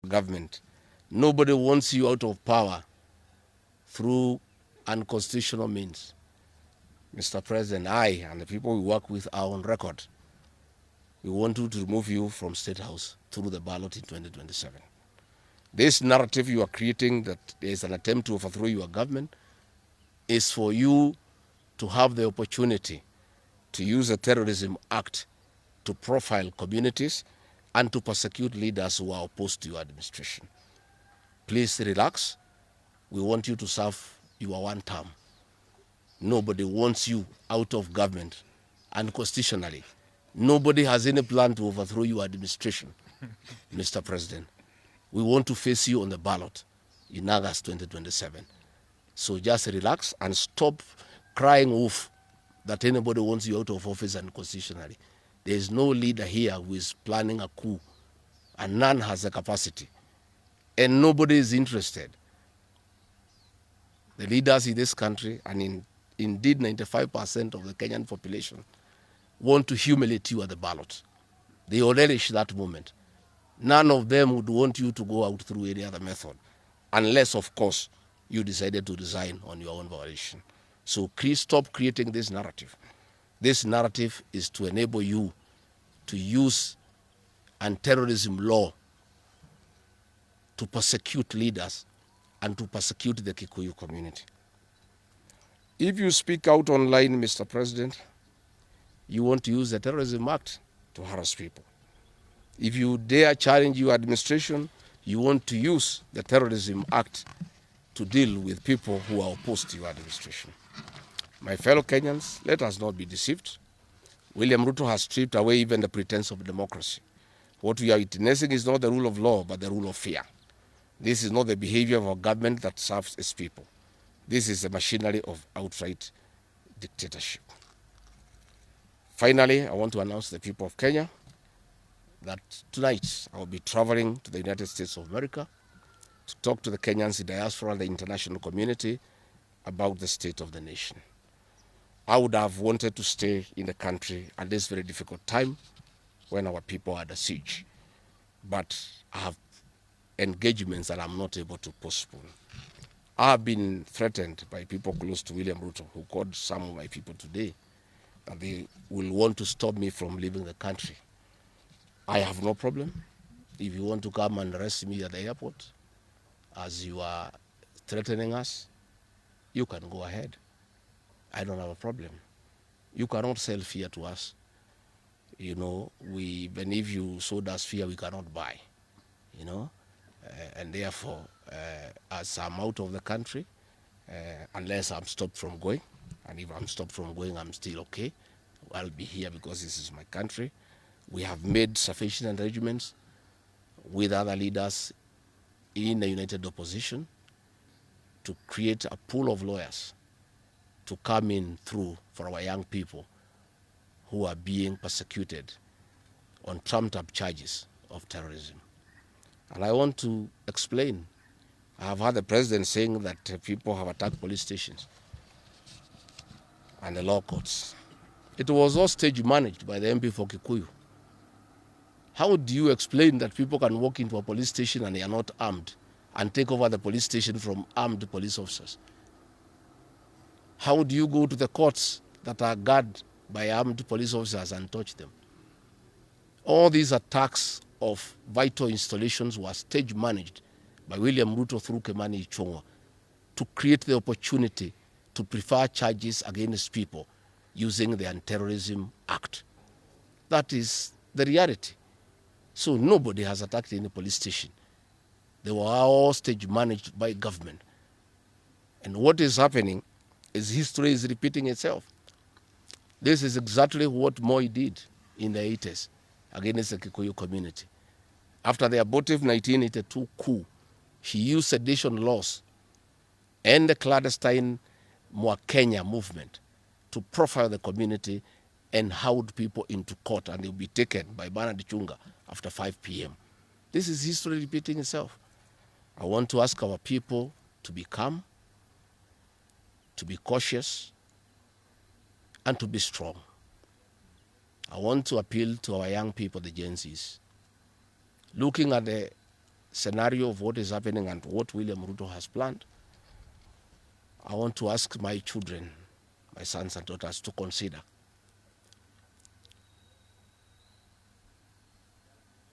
government. Nobody wants you out of power through unconstitutional means. Mr. President, I and the people we work with are on record. We want to remove you from State House through the ballot in 2027. This narrative you are creating that there is an attempt to overthrow your government is for you to have the opportunity to use the Terrorism Act to profile communities and to persecute leaders who are opposed to your administration. Please relax. We want you to serve your one term. Nobody wants you out of government unconstitutionally. Nobody has any plan to overthrow your administration, Mr. President. We want to face you on the ballot in August 2027. So just relax and stop crying wolf that anybody wants you out of office unconstitutionally. There is no leader here who is planning a coup, and none has the capacity. And nobody is interested. The leaders in this country, and indeed 95% of the Kenyan population, want to humiliate you at the ballot. They will relish that moment. None of them would want you to go out through any other method, unless, of course, you decided to resign on your own volition. So please stop creating this narrative. This narrative is to enable you to use anti-terrorism law to persecute leaders and to persecute the Kikuyu community. If you speak out online, Mr. President, you want to use the Terrorism Act to harass people. If you dare challenge your administration, you want to use the Terrorism Act to deal with people who are opposed to your administration. My fellow Kenyans, let us not be deceived. William Ruto has stripped away even the pretense of democracy. What we are witnessing is not the rule of law, but the rule of fear. This is not the behavior of a government that serves its people. This is the machinery of outright dictatorship. Finally, I want to announce to the people of Kenya that tonight I will be traveling to the United States of America to talk to the Kenyans in diaspora and the international community about the state of the nation. I would have wanted to stay in the country at this very difficult time when our people are under siege, but I have engagements that I'm not able to postpone. I have been threatened by people close to William Ruto, who called some of my people today, that they will want to stop me from leaving the country. I have no problem. If you want to come and arrest me at the airport, as you are threatening us, you can go ahead. I don't have a problem. You cannot sell fear to us. You know, even if you sold us fear, we cannot buy. You know, and therefore, as I'm out of the country, unless I'm stopped from going, and if I'm stopped from going, I'm still okay. I'll be here because this is my country. We have made sufficient arrangements with other leaders in the united opposition to create a pool of lawyers to come in through for our young people who are being persecuted on trumped-up charges of terrorism. And I want to explain. I have heard the president saying that people have attacked police stations and the law courts. It was all stage managed by the MP for Kikuyu. How do you explain that people can walk into a police station and they are not armed and take over the police station from armed police officers? How do you go to the courts that are guarded by armed police officers and touch them? All these attacks of vital installations were stage managed by William Ruto through Kimani Ichung'wa to create the opportunity to prefer charges against people using the Anti-Terrorism Act. That is the reality. So nobody has attacked any police station. They were all stage managed by government. And what is happening is history is repeating itself. This is exactly what Moi did in the 80s against the Kikuyu community. After the abortive 1982 coup, he used sedition laws and the clandestine Mwakenya movement to profile the community and hold people into court, and they'll be taken by Bernard Chunga after 5 p.m. This is history repeating itself. I want to ask our people to be calm, to be cautious, and to be strong. I want to appeal to our young people, the Gen Zs. Looking at the scenario of what is happening and what William Ruto has planned, I want to ask my children, my sons and daughters, to consider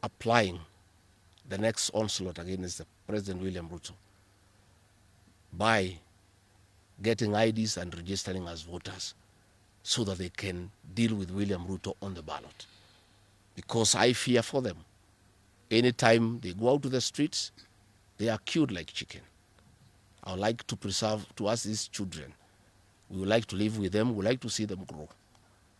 applying the next onslaught against the President William Ruto by getting IDs and registering as voters so that they can deal with William Ruto on the ballot. Because I fear for them. Anytime they go out to the streets, they are killed like chicken. I would like to ask these children, we would like to live with them, we would like to see them grow.